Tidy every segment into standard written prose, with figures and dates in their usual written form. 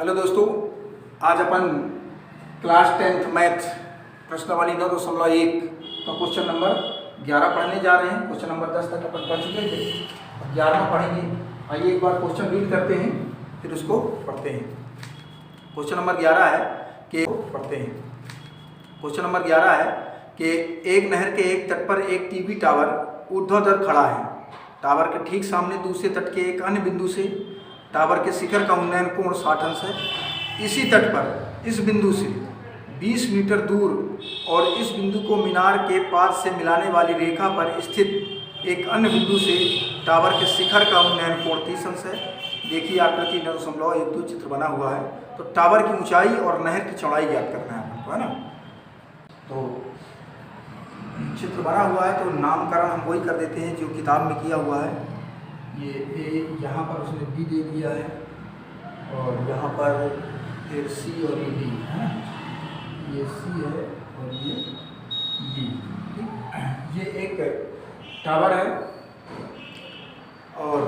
Hello दोस्तों, आज अपन class 10th math प्रश्नावली 9.1 का क्वेश्चन नंबर 11 पढ़ने जा रहे हैं। क्वेश्चन नंबर 10 तक अपन पढ़ चुके थे, 11वां पढ़ेंगे। आइए एक बार क्वेश्चन रीड करते हैं, फिर उसको पढ़ते हैं। क्वेश्चन नंबर 11 है कि क्वेश्चन नंबर 11 है कि एक नहर के एक तट पर एक टीवी टावर ऊर्ध्वाधर खड़ा है। टावर के ठीक सामने दूसरे तट के एक अन्य बिंदु से टावर के शिखर का उन्नयन कोण 60 अंश है। इसी तट पर इस बिंदु से 20 मीटर दूर और इस बिंदु को मीनार के पास से मिलाने वाली रेखा पर स्थित एक अन्य बिंदु से टावर के शिखर का उन्नयन कोण 30 अंश है। देखिए आकृति 9.12 चित्र बना हुआ है। तो टावर की ऊंचाई और नहर की चौड़ाई ज्ञात करना है आपको, है ना। तो चित्र बना हुआ है तो नामकरण हम वही कर देते हैं जो किताब में किया हुआ है। ये ए यहाँ पर उसने बी दे दिया है और यहाँ पर फिर सी और ये डी है ना। ये सी है और ये डी। ठीक, ये एक टावर है और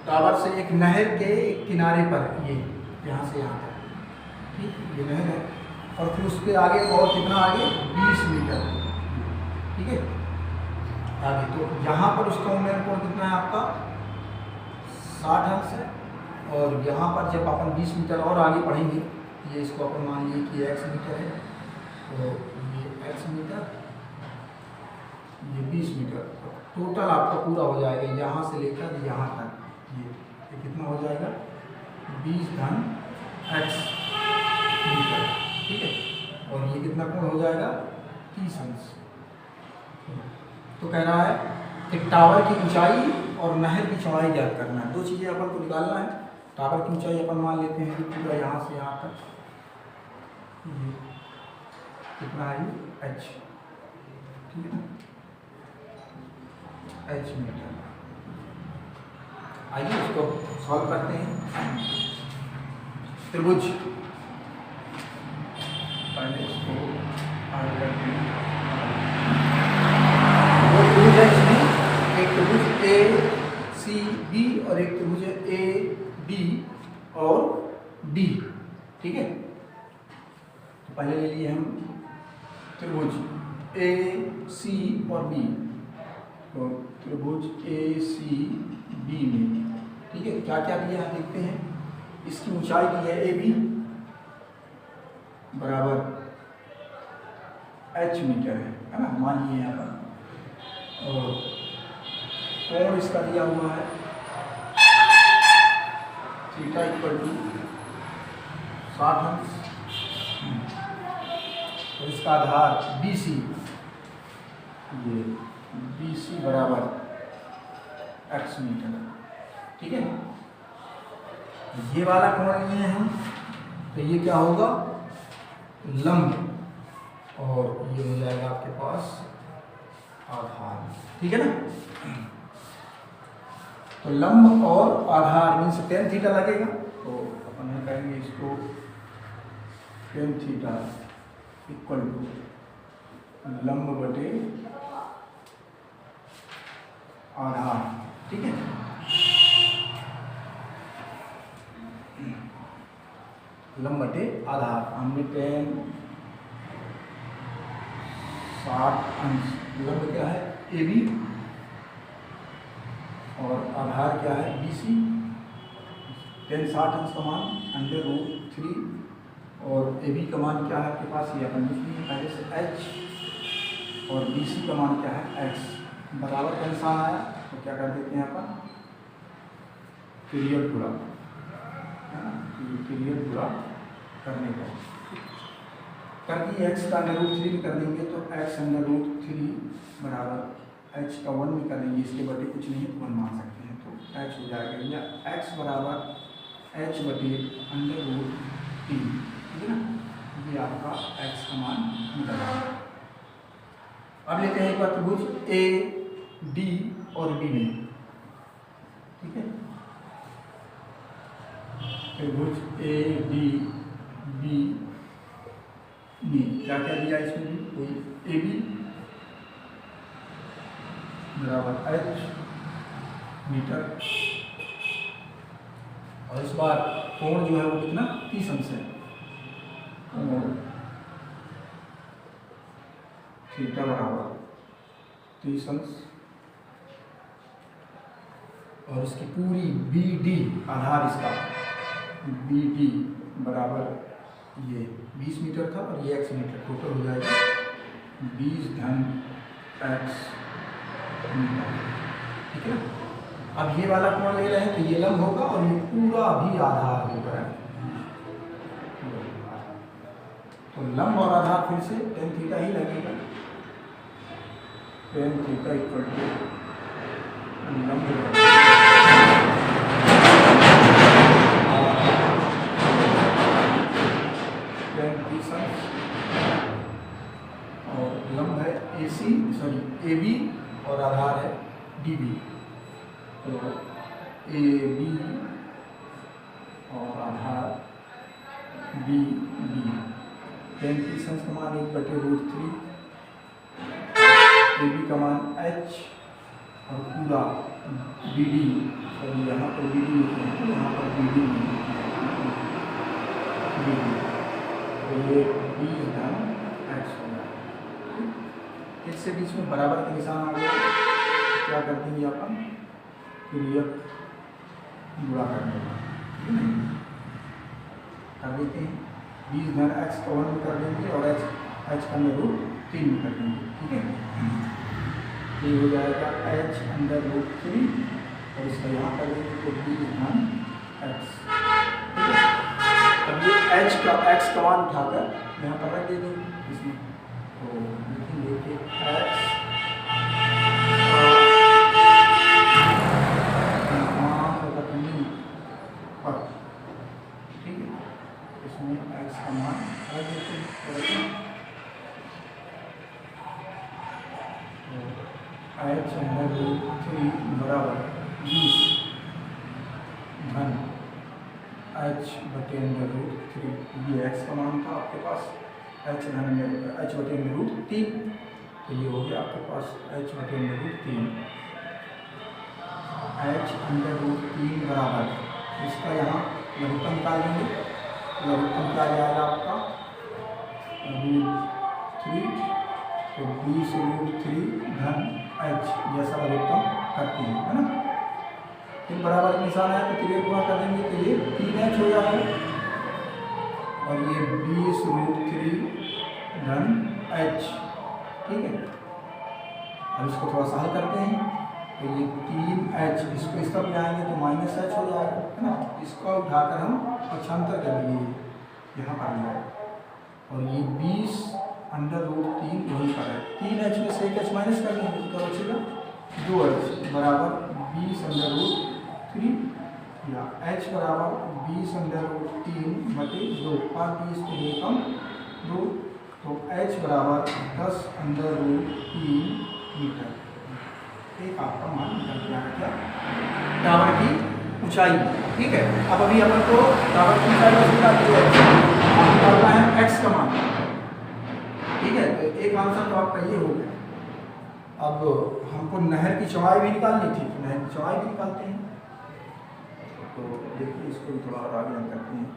टावर से एक नहर के एक किनारे पर ये यहाँ से यहाँ तक, ठीक, ये नहर है। और फिर उसके आगे और कितना आगे 20 मीटर, ठीक है, आगे। तो यहाँ पर उसका उन्नयन कोण कितना है आपका 60 अंश है। और यहाँ पर जब अपन 20 मीटर और आगे पढ़ेंगे, ये इसको अपन मान लीजिए कि x मीटर है, तो ये x मीटर, ये 20 मीटर। टोटल आपका पूरा हो जाएगा यहाँ से लेकर यहाँ तक, ये कितना हो जाएगा 20 घन x मीटर, ठीक है। और ये कितना कोण हो जाएगा 30 अंश। तो कह रहा है एक टावर की ऊंचाई और नहर की चौड़ाई ज्ञात करना है। दो चीज़ें अपन को निकालना है। टावर की ऊंचाई अपन मान लेते हैं कि पूरा यहाँ से यहाँ तक ये कितना है h, ठीक है ना, h मीटर। आइए इसको सॉल्व करते हैं। त्रिभुज, पहले इसको आगे करते हैं। त्रिभुज है इसमें, एक त्रिभुज ए सी बी और एक त्रिभुज ए बी और डी, ठीक है। तो पहले ले लिए हम त्रिभुज ए सी और बी, तो त्रिभुज ए सी बी में, ठीक है, क्या क्या दिया है देखते हैं। इसकी ऊंचाई दी है ए बी बराबर h मीटर है ना, मान लिए यहाँ पर। और कोण इसका दिया हुआ है थीटा इक्वल टू 60 अंश। और इसका आधार BC, ये BC बराबर x मीटर, ठीक है। ये वाला कोण लिए हैं हम, तो ये क्या होगा लंब, और ये हो जाएगा आपके पास आधार, ठीक है ना। तो लंब और आधार मीन्स tan थीटा लगेगा, तो अपन कहेंगे इसको tan थीटा इक्वल टू लंब बटे आधार, ठीक है। लंब बटे आधार, हमने tan 60 अंश, लंब क्या है AB और आधार क्या है BC। tan 60 अंश का मान √3 और AB का मान क्या है आपके पास, ये अपन लिख दिए पहले से h, और BC का मान क्या है x। बराबर का निशान आया तो क्या कर देते हैं अपन पीरियड पूरा, है ना, पीरियड पूरा करने का कर दिए। x का √3 में कर देंगे तो x √3 बराबर h का 1 में कर देंगे, इसके बटे कुछ नहीं है तो 1 मान सकते हैं, तो h हो जाएगा, या x बराबर h बटे √3, ठीक है ना। ये आपका x का मान निकला। अब लेते हैं एक बार त्रिभुज ए डी और बी में, ठीक है। त्रिभुज ए डी बी में क्या क्या दिया इसमें भी, कोई ए बी बराबर h मीटर, और इस बार कोण जो है वो कितना 30 अंश है। थीटा बराबर 30 अंश और इसकी पूरी BD आधार इसका BD बराबर ये 20 मीटर था और ये x मीटर, टोटल हो जाएगा 20 धन x मीटर। ठीक है, अब ये वाला कोण ले रहे हैं तो ये लंब होगा और ये पूरा भी आधार होगा। तो लंब और आधार फिर से tan थीटा ही लगेगा। tan थीटा इक्वल टू लंब tan 30 अंश और लंब है AB और आधार है DB। तो AB और आधार BD, tan 30 अंश का मान 1/√3, AB का मान h और पूरा BD, और यहाँ पर BD लिखे हैं तो यहाँ पर BD तो ये 20 धन x होगा। इससे बीच में बराबर का निशान आ गया, क्या कर देंगे अपन, फिर ये गुणा कर देंगे, कर देते हैं 20 धन x का 1 में कर देंगे और h का √3 में कर देंगे। ठीक है, ये हो जाएगा h√3 और इसका यहाँ कर देंगे तो 20 धन x। ठीक है, अब ये x का मान उठाकर यहाँ पर रख देंगे इसमें, तो लिखेंगे कि x ठीक है, इसमें x का मान रख देते हैं, h√3 बराबर 20 धन h/√3, ये x का मान था आपके पास, h/√3, तो ये हो गया आपके पास h/√3, h/√3 बराबर इसका यहाँ लघुत्तम निकाल देंगे, लघुत्तम क्या जाएगा आपका √3, तो 20√3 धन h जैसा लघुत्तम करते हैं, है ना। फिर बराबर का निशान आया तो 3 गुणा कर देंगे तो ये 3h हो जाएगा और ये 20√3 धन h। ठीक है, अब इसको थोड़ा सा हल करते हैं तो ये 3h, इसको इस तरफ जाएंगे तो -h हो जाएगा, है ना। इसको उठाकर हम पक्षांतर कर लिए यहाँ पर जाएगा और ये 20√3 वहीं पर है, 3h में से 1h माइनस कर देंगे तो क्या बचेगा 2h बराबर 20√3 या h बराबर 20√3/2, 5 20 के कम 2, तो h बराबर 10√3 मीटर। एक आपका मान निकल गया है क्या, टावर की ऊंचाई। ठीक है, अब अभी अपन को टावर की ऊंचाई निकालना है x का मान। ठीक है, तो एक आंसर तो आपका ये हो गया। अब हमको नहर की चौड़ाई भी निकालनी थी, तो नहर की चौड़ाई भी निकालते हैं। तो देखिए इसको भी थोड़ा और आगे करते हैं।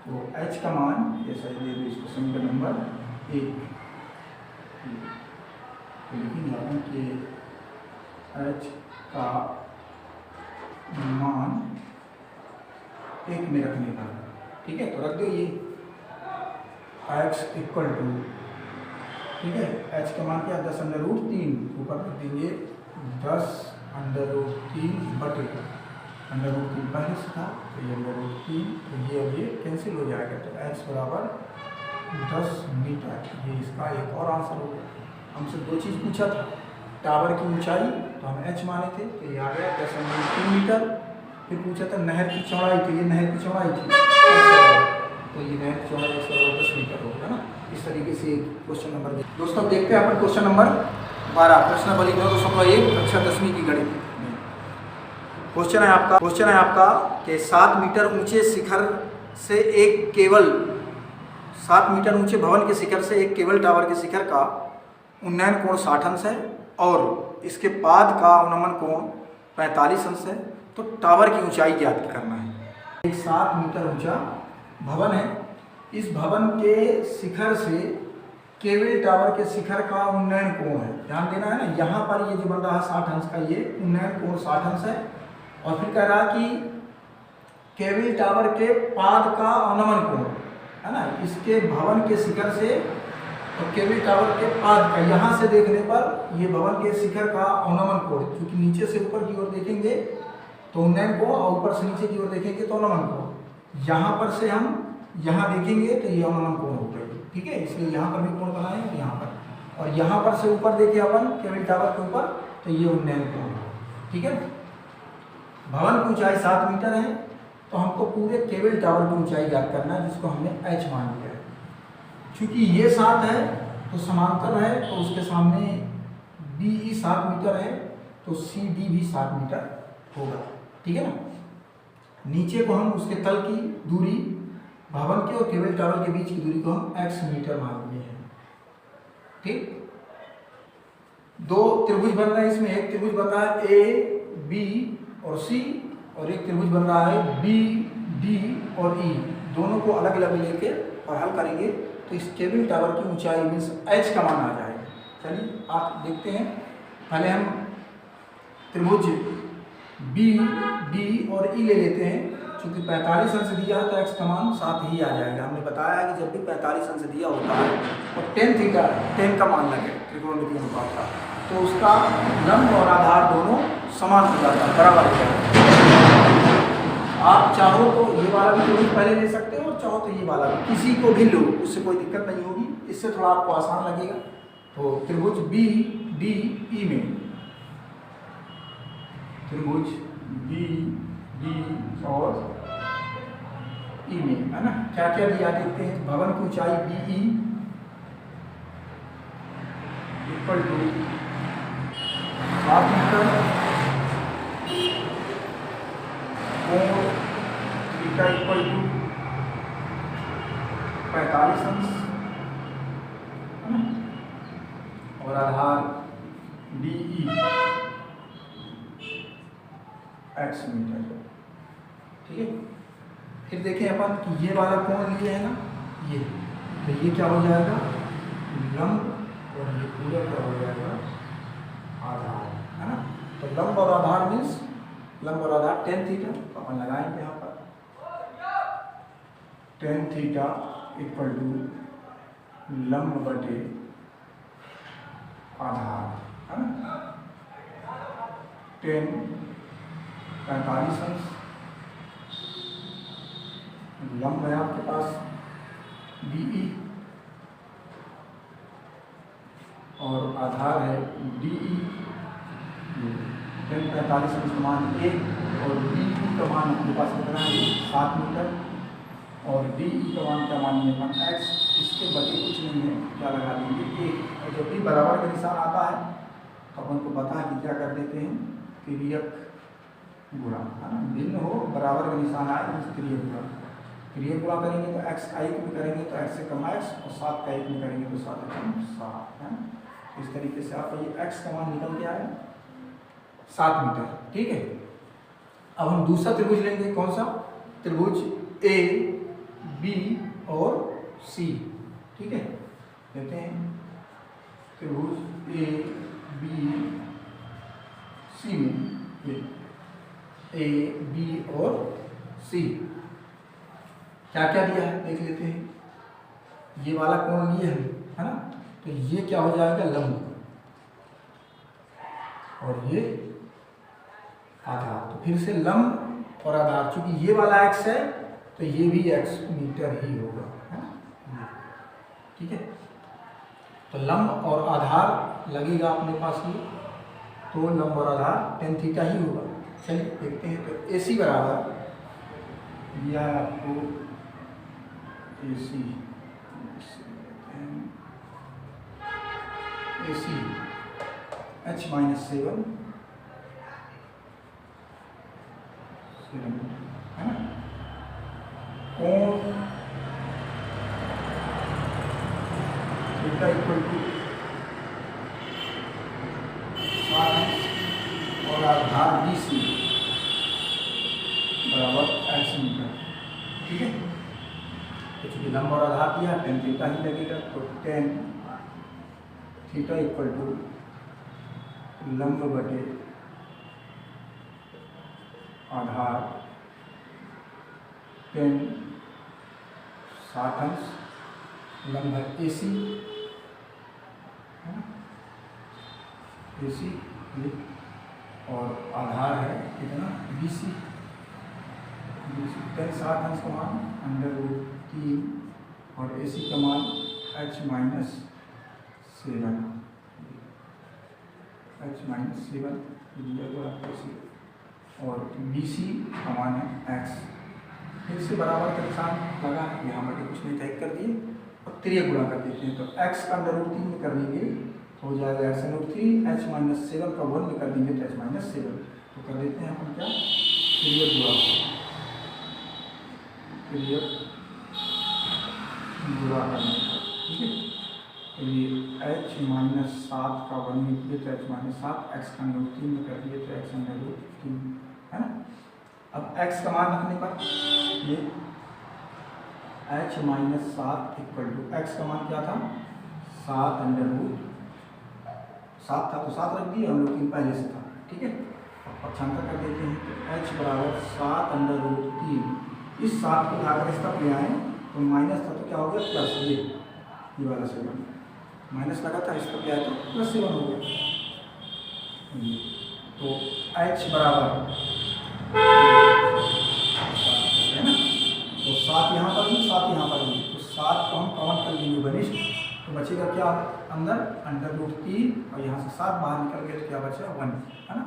तो h का मान ये सही दे दो, इसको समीकरण नंबर 1 तो लिखेंगे अपन कि h का मान 1 में रखने का। ठीक है, तो रख दो ये x इक्वल टू, ठीक है, h का मान क्या 10√3, ऊपर रख देंगे 10√3 बटे √3 पहले से था तो ये √3, तो ये अब ये कैंसिल हो जाएगा, तो h बराबर 10 मीटर। ये इसका एक और आंसर हो गया। हमसे दो चीज़ पूछा था, टावर की ऊंचाई तो हम h माने थे, तो ये आ गया 10.3 मीटर। फिर पूछा था नहर की चौड़ाई, तो ये नहर की चौड़ाई थी, तो ये नहर की चौड़ाई 10 मीटर होगा ना। इस तरीके से क्वेश्चन नंबर दोस्तों देखते हैं अपन क्वेश्चन नंबर 12, प्रश्न बली 9.1 कक्षा 10वीं की गणित। क्वेश्चन है आपका कि 7 मीटर ऊंचे शिखर से एक केवल 7 मीटर ऊंचे भवन के शिखर से एक केबल टावर के शिखर का उन्नयन कोण 60 अंश है और इसके पाद का अवनमन कोण 45 अंश है। तो टावर की ऊंचाई ज्ञात करना है। एक 7 मीटर ऊंचा भवन है। इस भवन के शिखर से केबल टावर के शिखर का उन्नयन कोण है, ध्यान देना है ना, यहाँ पर ये जो बन रहा है 60 अंश का, ये उन्नयन कोण 60 अंश है। और फिर कह रहा कि केबल टावर के पाद का अवनमन कोण है ना, इसके भवन के शिखर से और केबल टावर के पाद का, यहाँ से देखने पर ये भवन के शिखर का अवनमन कोण, क्योंकि नीचे से ऊपर की ओर देखेंगे तो उन्नयन कोण और ऊपर से नीचे की ओर देखेंगे तो अवनमन कोण। यहाँ पर से हम यहाँ देखेंगे तो ये अवनमन कोण हो गई, ठीक है, इसलिए यहाँ पर भी कोण बनाएंगे यहाँ पर, और यहाँ पर से ऊपर देखे अपन केबल टावर के ऊपर तो ये उन्नयन कोण, ठीक है। भवन की ऊंचाई 7 मीटर है, तो हमको पूरे केबल टावर की ऊंचाई ज्ञात करना है, जिसको हमने h मान लिया है। चूंकि ये 7 है तो समांतर है, तो उसके सामने BE 7 मीटर है, तो CD भी 7 मीटर होगा, ठीक है ना। नीचे को हम उसके तल की दूरी, भवन के और केबल टावर के बीच की दूरी को हम x मीटर मान लिए हैं, ठीक। 2 त्रिभुज बन रहा है, इसमें एक त्रिभुज बन रहा है A B और C, और एक त्रिभुज बन रहा है B D और E, दोनों को अलग अलग लेके और हल करेंगे तो इस केबल टावर की ऊंचाई मीन्स h का मान आ जाएगा। चलिए आप देखते हैं, पहले हम त्रिभुज B D और E ले लेते हैं। चूंकि 45 अंश दिया है तो x का मान 7 ही आ जाएगा। हमने बताया है कि जब भी 45 अंश दिया होता है और tan थीटा 10 का मान लगे त्रिकोणमितीय अनुपात का, तो उसका लंब और आधार दोनों समान हो जाता है, बराबर हो जाता है। आप चाहो तो ये वाला भी त्रिभुज पहले ले सकते हो और चाहो तो ये वाला भी, किसी को भी लो, उससे कोई दिक्कत नहीं होगी, इससे थोड़ा आपको आसान लगेगा। तो त्रिभुज B D E में, त्रिभुज B D और E में, है ना, क्या क्या दिया देखते हैं। भवन की ऊंचाई BE इक्वल टू 7 मीटर, कोण थीटा इक्वल टू 45 अंश, है ना, और आधार DE x मीटर, ठीक है। फिर देखें अपन कि ये वाला कोण लिए है ना, ये, तो ये क्या हो जाएगा लंब, और ये पूरा क्या हो जाएगा आधार, है ना। तो लंब और आधार मीन्स लंब और आधार tan थीटा, तो अपन लगाएंगे यहाँ पर tan थीटा इक्वल टू लंब बटे आधार, है ना। tan 45 अंश, लंब है आपके पास BE और आधार है DE। tan 45 अंश का मान 1 और BE का मान अपने पास कितना है 7 मीटर, और DE का मान क्या मानिए अपन x, इसके बटे कुछ नहीं है, क्या लगा देंगे 1। और जब भी बराबर का निशान आता है तो अपन को पता है कि क्या कर देते हैं तिर्यक गुणा, है ना, भिन्न हो बराबर का निशान आए तो तिर्यक गुणा, तिर्यक गुणा करेंगे तो x का 1 में करेंगे तो x से कम x, और 7 का 1 में करेंगे तो 7 का कम 7, है ना। इस तरीके से आपका ये x का मान निकल के आया 7 मीटर, ठीक है। अब हम दूसरा त्रिभुज लेंगे, कौन सा, त्रिभुज A B और C, ठीक है। लेते हैं त्रिभुज A B C में, ये A B और C क्या क्या दिया है देख लेते हैं। ये वाला कोण लिए है ना, तो ये क्या हो जाएगा लंब, और ये आधार। तो फिर से लंब और आधार, चूंकि ये वाला x है तो ये भी x मीटर ही होगा, है ना, ठीक है। तो लंब और आधार लगेगा अपने पास ये, तो लंब और आधार tan थीटा ही होगा। चलिए देखते हैं, तो AC बराबर यह आपको AC H -7 है ना, कोण थीटा इक्वल टू 7 और आधार BC बराबर x मीटर। ठीक है, तो चूंकि लंब और आधार दिया टेन थीटा ही लगेगा, तो टेन थीटा इक्वल टू लंब बटे आधार टेन 60 अंश, लंब है AC है ना, AC और आधार है कितना BC, टेन 60 अंश का मान अंडर रूट 3 और AC का मान h माइनस 7 दिया हुआ AC और BC का मान है x। फिर से बराबर का निशान लगा है, यहाँ पर कुछ नहीं टाइप कर दिए और 3 गुणा कर देते हैं, तो x का अंडर रूट 3 में कर देंगे तो हो जाएगा x under root 3, h minus 7 का 1 में कर देंगे तो h माइनस 7, तो कर देते हैं अपन क्या पीरियड गुणा करने का। ठीक है, तो ये h माइनस 7 का 1 में किए तो h माइनस 7, x का अंडर रूट 3 में कर दिए तो x अंडर रूट 3 है ना। अब x का मान रखने पर ये h minus 7 equal to x का मान क्या था 7 अंडर रूट 7 था तो 7 रख दिए, अंडर रूट 3 पहले से था। ठीक है, पक्षांतर कर देते हैं तो h बराबर 7 अंडर रूट 3, इस 7 को उठाकर इसका ले आए तो माइनस था तो क्या हो गया प्लस, ये वाला 7 माइनस लगा था इसका ले आए तो प्लस 7 हो गया। तो h बराबर है ना, तो 7 यहाँ पर भी 7 यहाँ पर भी, तो 7 को हम कॉमन कर लेंगे बनिष्ठ, तो बचेगा क्या अंदर अंडर रूट 3 और यहाँ से 7 बाहर निकल गया तो क्या बचा 1 है ना।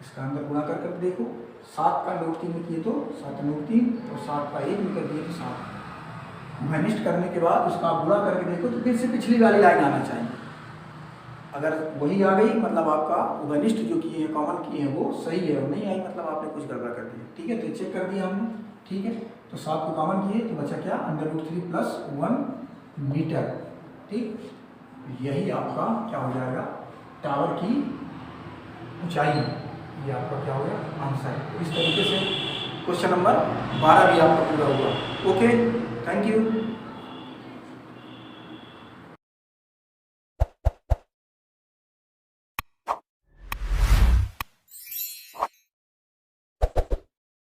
इसका अंदर गुणा कर देखो, 7 का रूट 3 में किए तो 7 रूट 3 और 7 का 1 में कर दिए तो 7, घनिष्ठ करने के बाद उसका गुणा करके देखो तो फिर से पिछली वाली लाइन आना चाहिए। अगर वही आ गई मतलब आपका घनिष्ठ जो किए हैं कॉमन किए हैं वो सही है, और नहीं आई मतलब आपने कुछ गड़बड़ कर दिया। ठीक है, तो चेक कर दिया हमने। ठीक है, तो 7 को कॉमन किए तो बचा क्या अंडर रूट 3 प्लस 1 मीटर। ठीक, यही आपका क्या हो जाएगा टावर की ऊंचाई, ये आपका क्या हो गया आंसर है। इस तरीके से क्वेश्चन नंबर 12 भी आपका पूरा हुआ। Okay, thank you.